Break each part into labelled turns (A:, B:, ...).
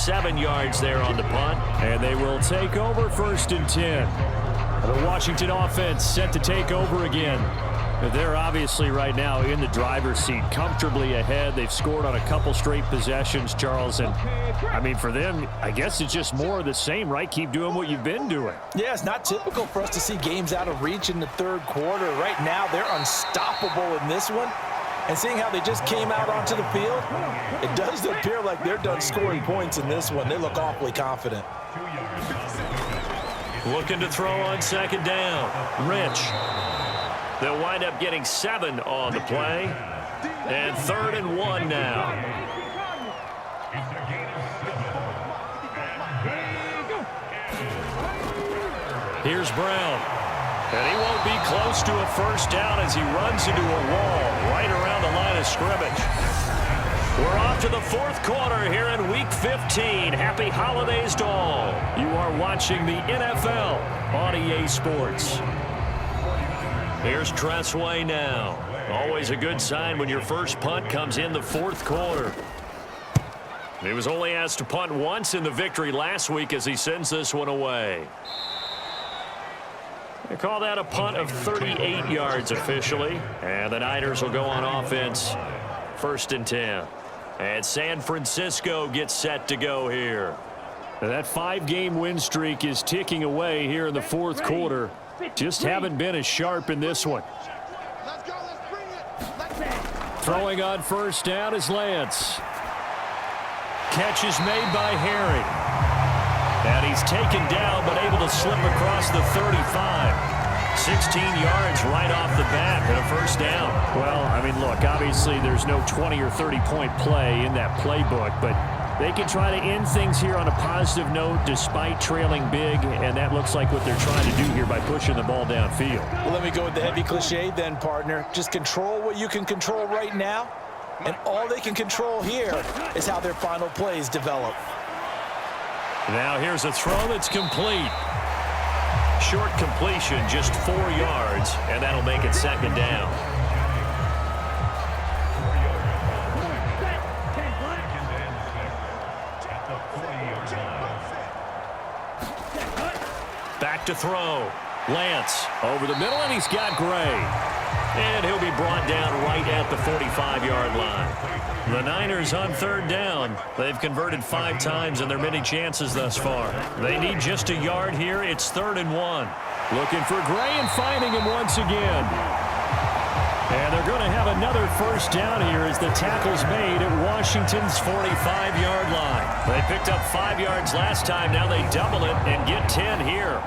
A: 7 yards there on the punt.
B: And they will take over 1st and 10. The Washington offense set to take over again. They're obviously right now in the driver's seat, comfortably ahead. They've scored on a couple straight possessions, Charles. And, I mean, for them, I guess it's just more of the same, right? Keep doing what you've been doing.
C: Yeah, it's not typical for us to see games out of reach in the third quarter. Right now, they're unstoppable in this one. And seeing how they just came out onto the field, it does appear like they're done scoring points in this one. They look awfully confident.
A: Looking to throw on 2nd down. Rich. They'll wind up getting 7 on the play. And 3rd and 1 now. Here's Brown. And he won't be close to a 1st down as he runs into a wall right around the line of scrimmage. We're off to the 4th quarter here in Week 15. Happy holidays to all. You are watching the NFL on EA Sports. Here's Tressway now. Always a good sign when your first punt comes in the 4th quarter. He was only asked to punt once in the victory last week as he sends this one away. They call that a punt of 38 yards officially. And the Niners will go on offense. 1st and 10. And San Francisco gets set to go here.
B: That 5-game win streak is ticking away here in the 4th quarter. Just haven't been as sharp in this one. Throwing on 1st down is Lance. Catch is made by Herring. And he's taken down but able to slip across the 35. 16 yards right off the bat and a 1st down. Well, I mean, look, obviously there's no 20 or 30-point play in that playbook, but they can try to end things here on a positive note despite trailing big, and that looks like what they're trying to do here by pushing the ball downfield.
C: Well, let me go with the heavy cliche then, partner. Just control what you can control right now, and all they can control here is how their final plays develop.
A: Now here's a throw that's complete. Short completion, just 4 yards, and that'll make it 2nd down. Back to throw. Lance over the middle, and he's got Gray. And he'll be brought down right at the 45-yard line. The Niners on 3rd down. They've converted 5 times in their many chances thus far. They need just a yard here. It's 3rd and 1.
B: Looking for Gray and finding him once again. And they're going to have another 1st down here as the tackle's made at Washington's 45-yard line.
A: They picked up 5 yards last time. Now they double it and get 10 here.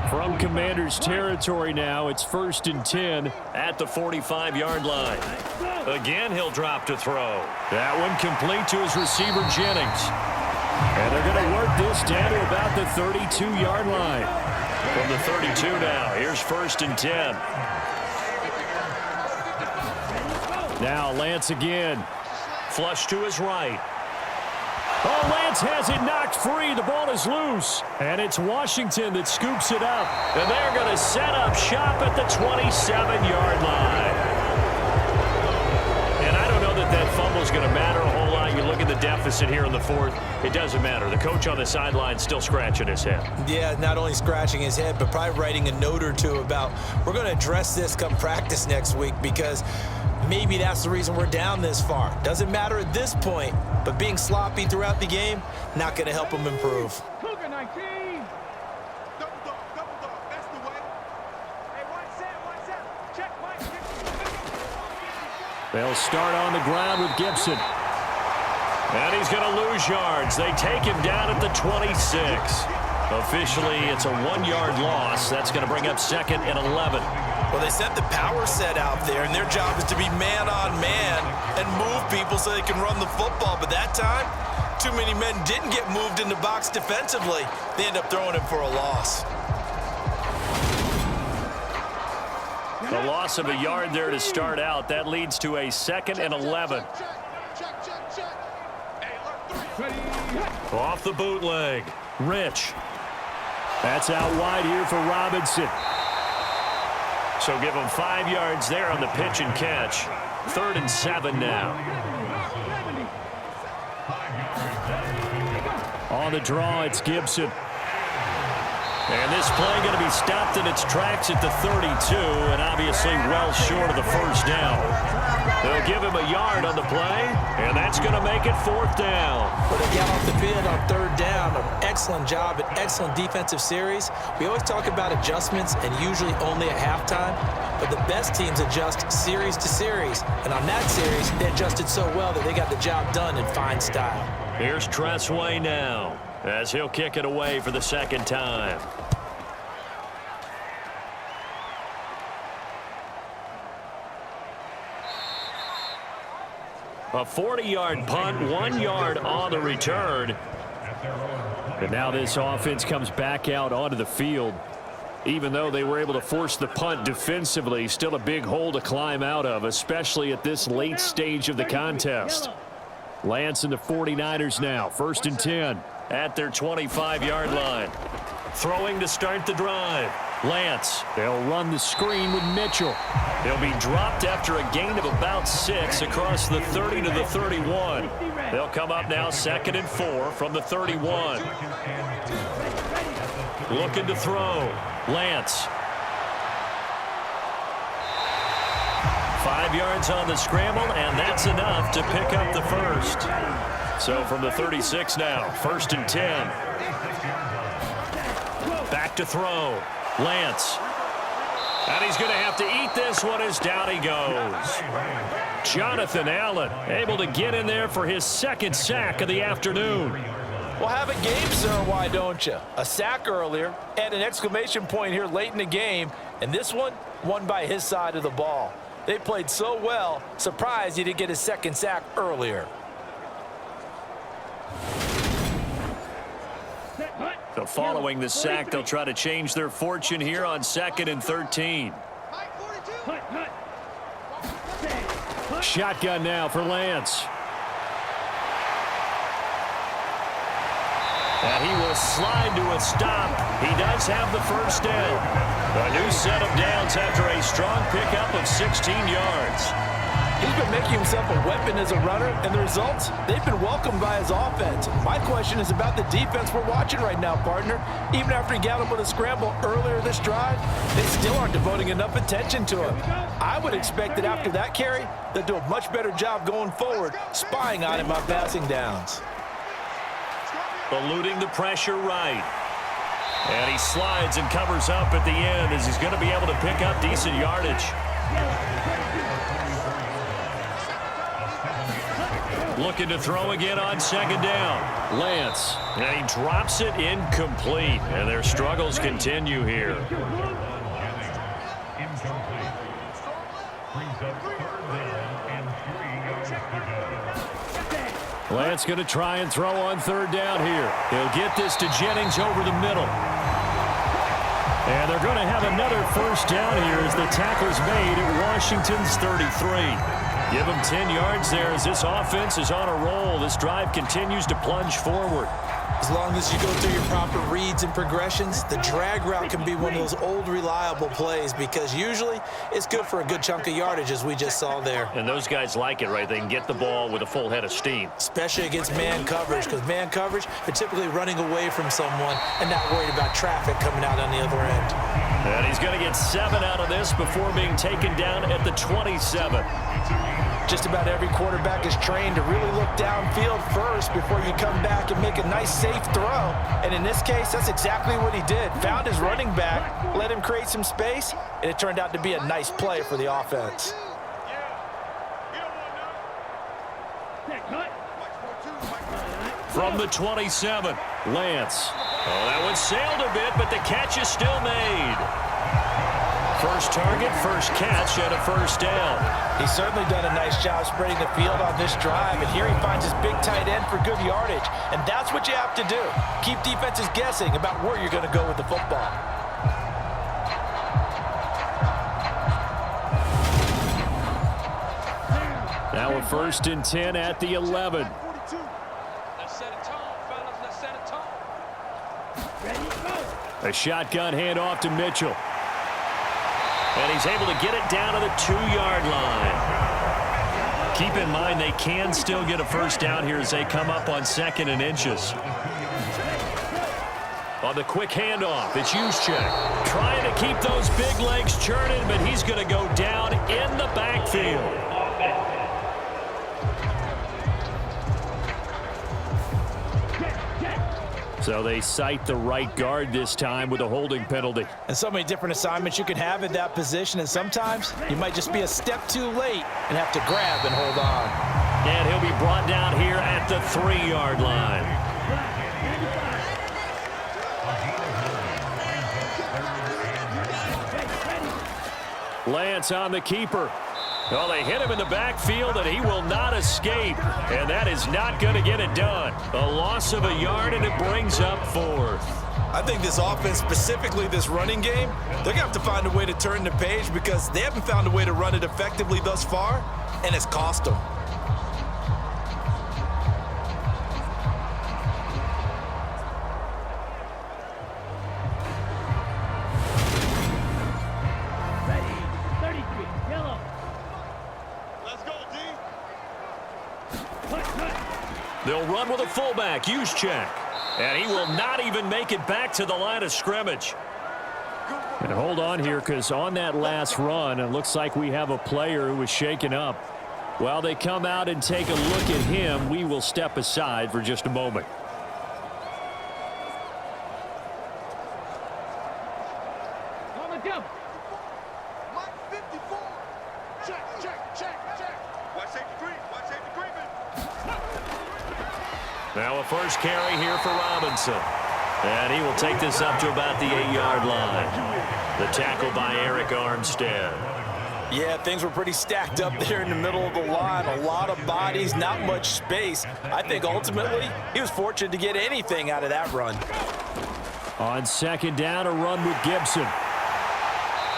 B: From Commanders territory now, it's 1st and 10
A: at the 45-yard line. Again, he'll drop to throw.
B: That one complete to his receiver, Jennings. And they're going to work this down to about the 32-yard line.
A: From the 32 now, here's 1st and 10.
B: Now Lance again.
A: Flush to his right.
B: Oh, Lance has it knocked free. The ball is loose. And it's Washington that scoops it up.
A: And they're going to set up shop at the 27-yard line. And I don't know that that fumble is going to matter a whole lot. You look at the deficit here in the 4th. It doesn't matter. The coach on the sideline still scratching his head.
C: Yeah, not only scratching his head, but probably writing a note or two about we're going to address this come practice next week because maybe that's the reason we're down this far. Doesn't matter at this point, but being sloppy throughout the game, not going to help them improve.
D: Cougar 19. Double dog, that's the way. Hey, one set, check Mike.
B: They'll start on the ground with Gibson.
A: And he's going to lose yards. They take him down at the 26. Officially, it's a 1-yard loss. That's going to bring up 2nd and 11.
C: Well, they set the power set out there, and their job is to be man-on-man and move people so they can run the football. But that time, too many men didn't get moved in the box defensively. They end up throwing him for a loss.
A: The loss of a yard there to start out. That leads to a 2nd and 11. Off the bootleg. Rich.
B: That's out wide here for Robinson. So give him 5 yards there on the pitch and catch. 3rd and 7 now. On the draw, it's Gibson. And this play going to be stopped in its tracks at the 32, and obviously well short of the first down. They'll give him a yard on the play, and that's going to make it 4th down.
C: Well, they got off the field on 3rd down. An excellent job, an excellent defensive series. We always talk about adjustments, and usually only at halftime. But the best teams adjust series to series. And on that series, they adjusted so well that they got the job done in fine style.
B: Here's Tressway now, as he'll kick it away for the 2nd time. A 40-yard punt, 1 yard on the return. And now this offense comes back out onto the field. Even though they were able to force the punt defensively, still a big hole to climb out of, especially at this late stage of the contest. Lance and the 49ers now, 1st and 10 at their 25-yard line. Throwing to start the drive. Lance, they'll run the screen with Mitchell. They'll be dropped after a gain of about 6 across the 30 to the 31. They'll come up now 2nd and 4 from the 31. Looking to throw. Lance. 5 yards on the scramble, and that's enough to pick up the first. So from the 36 now, 1st and 10. Back to throw. Lance. And he's going to have to eat this one as down he goes. Jonathan Allen able to get in there for his 2nd sack of the afternoon.
C: Well, have a game, sir, why don't you? A sack earlier and an exclamation point here late in the game. And this one, won by his side of the ball. They played so well, surprised he didn't get his 2nd sack earlier.
B: So following the sack, they'll try to change their fortune here on 2nd and 13. Shotgun now for Lance. And he will slide to a stop. He does have the first down. A new set of downs after a strong pickup of 16 yards.
C: He's been making himself a weapon as a runner, and the results, they've been welcomed by his offense. My question is about the defense we're watching right now, partner. Even after he got him with a scramble earlier this drive, they still aren't devoting enough attention to him. I would expect that after that carry, they'll do a much better job going forward, spying on him on passing downs.
B: Eluding the pressure right. And he slides and covers up at the end as he's going to be able to pick up decent yardage. Looking to throw again on 2nd down. Lance. And he drops it incomplete. And their struggles continue here. Lance going to try and throw on 3rd down here. He'll get this to Jennings over the middle. And they're going to have another first down here as the tackle's made at Washington's 33. Give them 10 yards there as this offense is on a roll. This drive continues to plunge forward.
C: As long as you go through your proper reads and progressions, the drag route can be one of those old reliable plays because usually it's good for a good chunk of yardage as we just saw there.
B: And those guys like it, right? They can get the ball with a full head of steam.
C: Especially against man coverage, because man coverage, they're typically running away from someone and not worried about traffic coming out on the other end.
B: And he's going to get 7 out of this before being taken down at the 27.
C: Just about every quarterback is trained to really look downfield first before you come back and make a nice, safe throw. And in this case, that's exactly what he did. Found his running back, let him create some space, and it turned out to be a nice play for the offense.
B: From the 27, Lance. Oh, that one sailed a bit, but the catch is still made. First target, first catch, and a first down.
C: He's certainly done a nice job spreading the field on this drive, and here he finds his big tight end for good yardage. And that's what you have to do. Keep defenses guessing about where you're going to go with the football.
B: Now a 1st and 10 at the 11.
D: Let's set a tone, fellas. Let's set a tone.
B: A shotgun handoff to Mitchell. And he's able to get it down to the 2-yard line. Keep in mind they can still get a first down here as they come up on 2nd and inches. On the quick handoff, it's Juszczyk. Trying to keep those big legs churning, but he's going to go down in the backfield. So they cite the right guard this time with a holding penalty.
C: And so many different assignments you can have at that position, and sometimes you might just be a step too late and have to grab and hold on.
B: And he'll be brought down here at the 3-yard line. Lance on the keeper. Well, they hit him in the backfield, and he will not escape. And that is not going to get it done. A loss of a yard, and it brings up 4th.
C: I think this offense, specifically this running game, they're going to have to find a way to turn the page because they haven't found a way to run it effectively thus far, and it's cost them.
B: They'll run with a fullback, Juszczyk. And he will not even make it back to the line of scrimmage. And hold on here, because on that last run, it looks like we have a player who was shaken up. While they come out and take a look at him, we will step aside for just a moment.
D: On the jump. Line 54. Check. Watch safety green.
B: Now a first carry here for Robinson. And he will take this up to about the 8-yard line. The tackle by Eric Armstead.
C: Yeah, things were pretty stacked up there in the middle of the line. A lot of bodies, not much space. I think ultimately he was fortunate to get anything out of that run.
B: On 2nd down, a run with Gibson.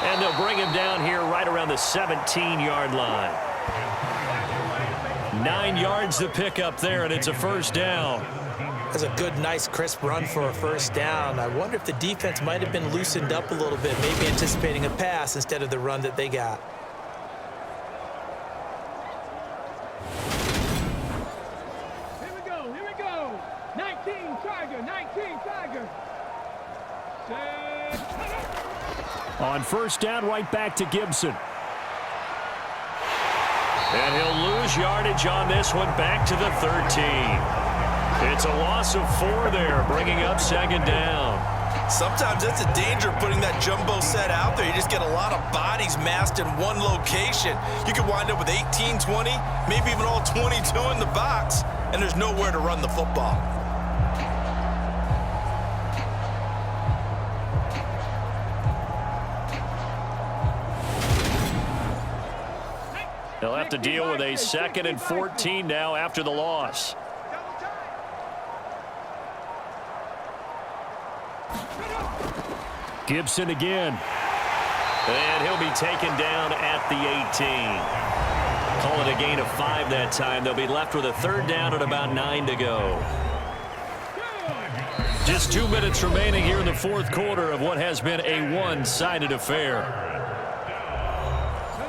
B: And they'll bring him down here right around the 17-yard line. 9 yards to pick up there, and it's a first down.
C: That's a good, nice, crisp run for a first down. I wonder if the defense might have been loosened up a little bit, maybe anticipating a pass instead of the run that they got.
D: Here we go. 19 Tiger.
B: On first down, right back to Gibson. And he'll lose yardage on this one, back to the 13. It's a loss of 4 there, bringing up 2nd down.
C: Sometimes that's the danger of putting that jumbo set out there. You just get a lot of bodies massed in one location. You could wind up with 18, 20, maybe even all 22 in the box, and there's nowhere to run the football.
B: They'll have to deal with a 2nd and 14 now after the loss. Gibson again. And he'll be taken down at the 18. Call it a gain of 5 that time. They'll be left with a 3rd down and about 9 to go. Just 2 minutes remaining here in the 4th quarter of what has been a one-sided affair.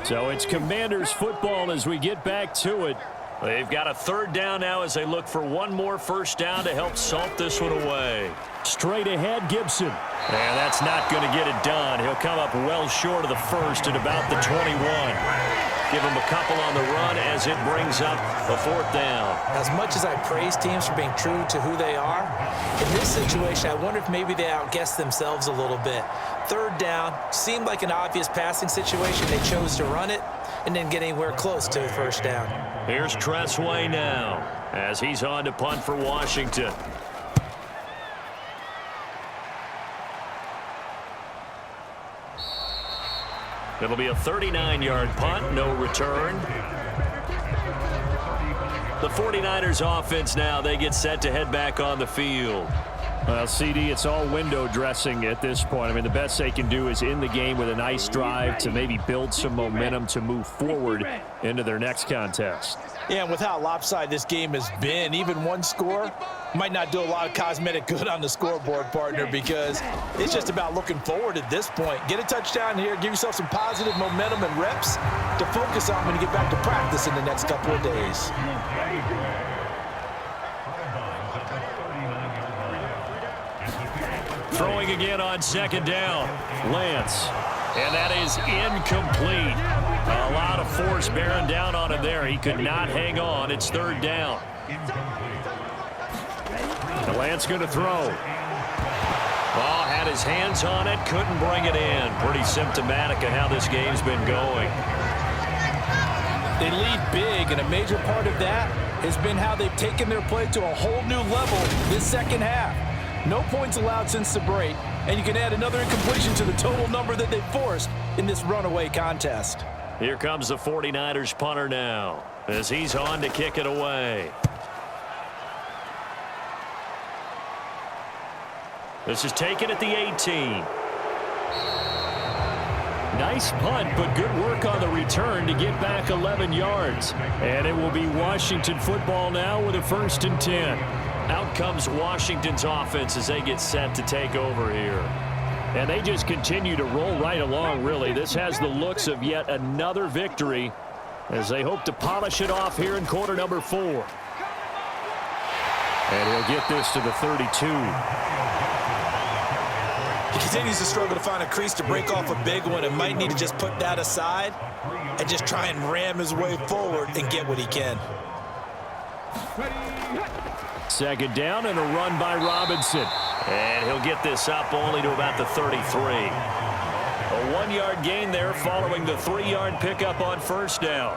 B: So it's Commanders football as we get back to it. They've got a 3rd down now as they look for one more first down to help salt this one away. Straight ahead, Gibson. And that's not going to get it done. He'll come up well short of the first at about the 21. Give him a couple on the run as it brings up a 4th down.
C: As much as I praise teams for being true to who they are, in this situation, I wonder if maybe they outguessed themselves a little bit. 3rd down, seemed like an obvious passing situation. They chose to run it and didn't get anywhere close to the first down.
B: Here's Tressway now as he's on to punt for Washington. It'll be a 39-yard punt, no return. The 49ers offense now, they get set to head back on the field. Well, CD, it's all window dressing at this point. I mean, the best they can do is in the game with a nice drive to maybe build some momentum to move forward into their next contest.
C: Yeah, and with how lopsided this game has been, even one score might not do a lot of cosmetic good on the scoreboard, partner, because it's just about looking forward at this point. Get a touchdown here, give yourself some positive momentum and reps to focus on when you get back to practice in the next couple of days.
B: Throwing again on second down. Lance. And that is incomplete. A lot of force bearing down on him there. He could not hang on. It's third down. Lance going to throw. Ball had his hands on it. Couldn't bring it in. Pretty symptomatic of how this game's been going.
C: They lead big, and a major part of that has been how they've taken their play to a whole new level this second half. No points allowed since the break, and you can add another incompletion to the total number that they forced in this runaway contest.
B: Here comes the 49ers punter now as he's on to kick it away. This is taken at the 18. Nice punt, but good work on the return to get back 11 yards. And it will be Washington football now with a 1st and 10. Out comes Washington's offense as they get set to take over here. And they just continue to roll right along, really. This has the looks of yet another victory as they hope to polish it off here in quarter number 4. And he'll get this to the 32.
C: He continues to struggle to find a crease to break off a big one and might need to just put that aside and just try and ram his way forward and get what he can.
B: Second down and a run by Robinson. And he'll get this up only to about the 33. A 1-yard gain there following the 3-yard pickup on first down.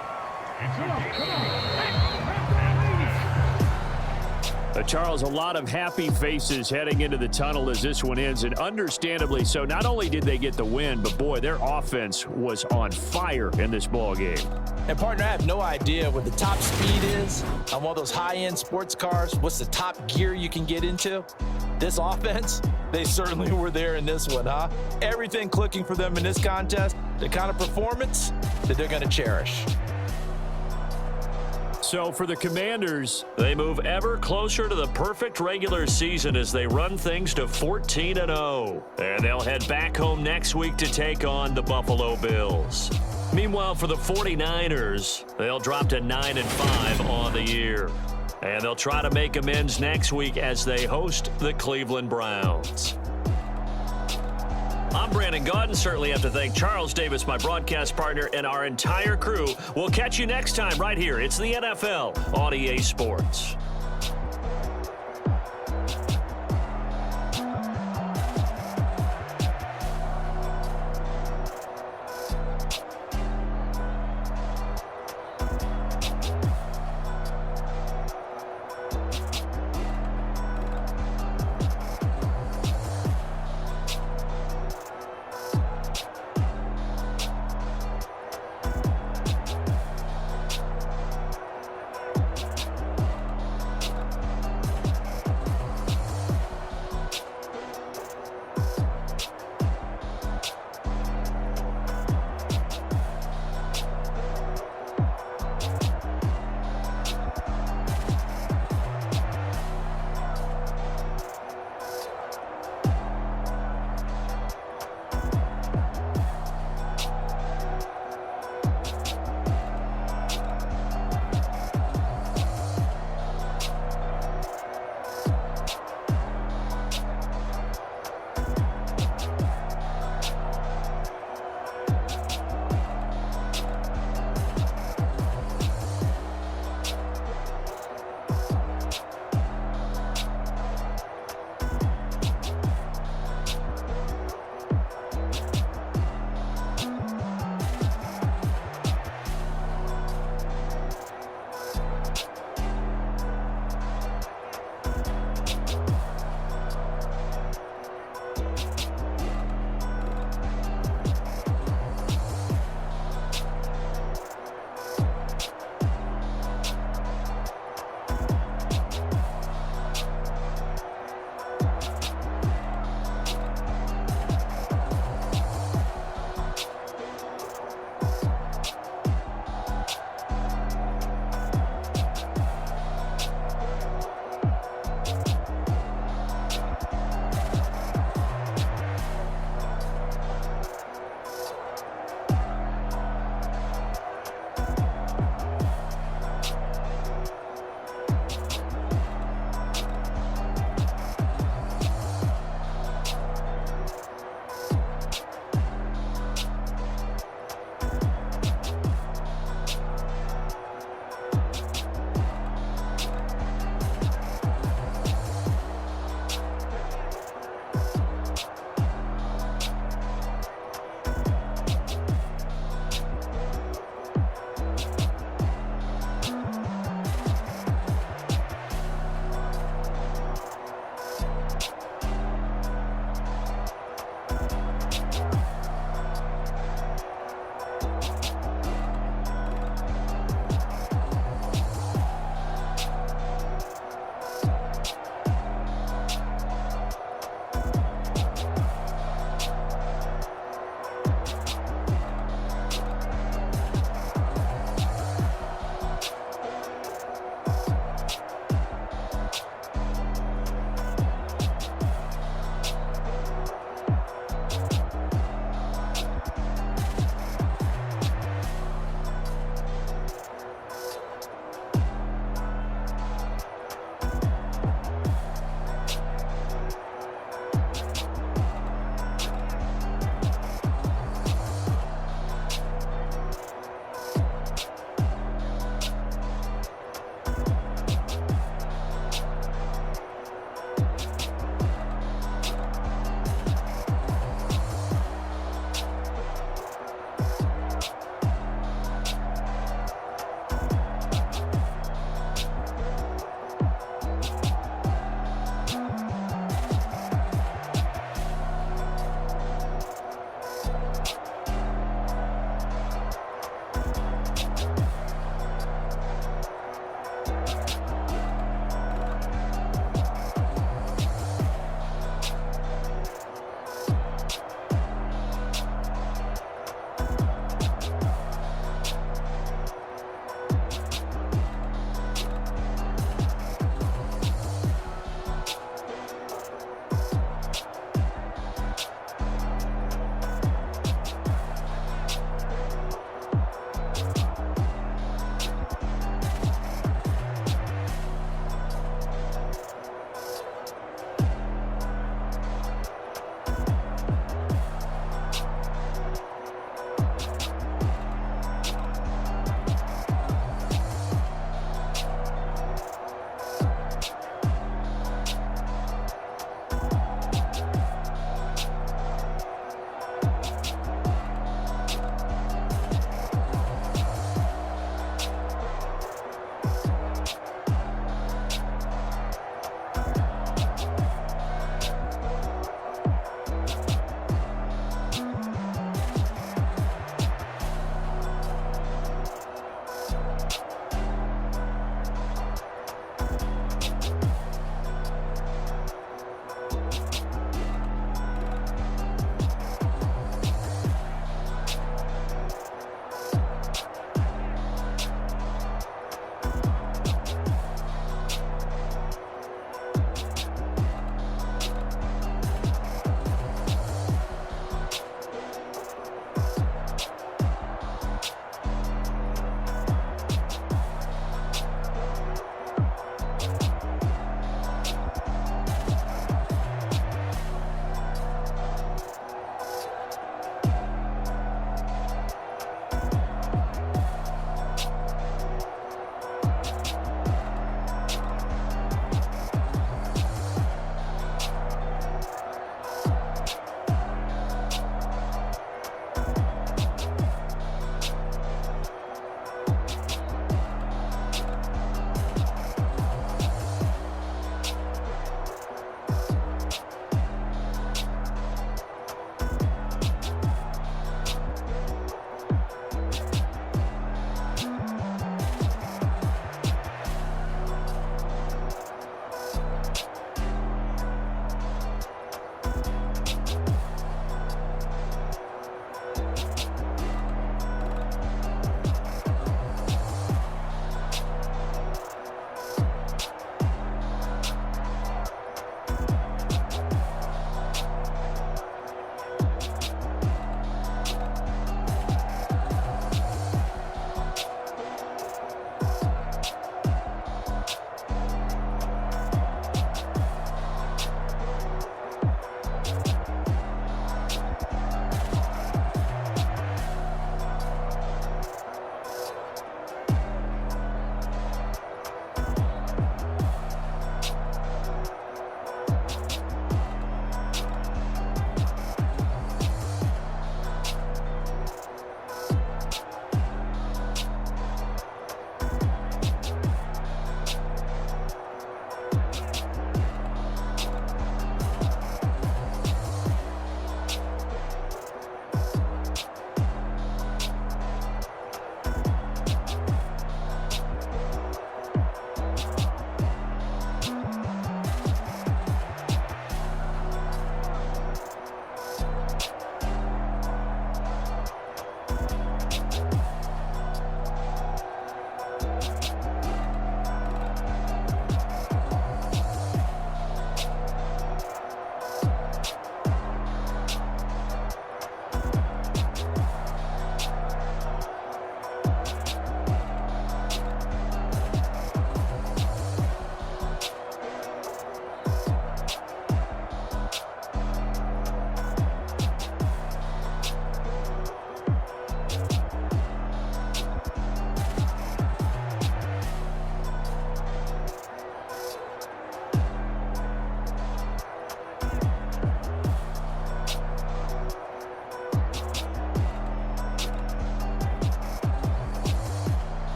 B: Charles, a lot of happy faces heading into the tunnel as this one ends, and understandably so. Not only did they get the win, but boy, their offense was on fire in this ball game.
C: And partner, I have no idea what the top speed is on one of those high-end sports cars. What's the top gear you can get into? This offense, they certainly were there in this one, huh? Everything clicking for them in this contest, the kind of performance that they're going to cherish.
B: So for the Commanders, they move ever closer to the perfect regular season as they run things to 14-0. And they'll head back home next week to take on the Buffalo Bills. Meanwhile, for the 49ers, they'll drop to 9-5 on the year. And they'll try to make amends next week as they host the Cleveland Browns. I'm Brandon Gaudin. Certainly have to thank Charles Davis, my broadcast partner, and our entire crew. We'll catch you next time right here. It's the NFL on EA Sports.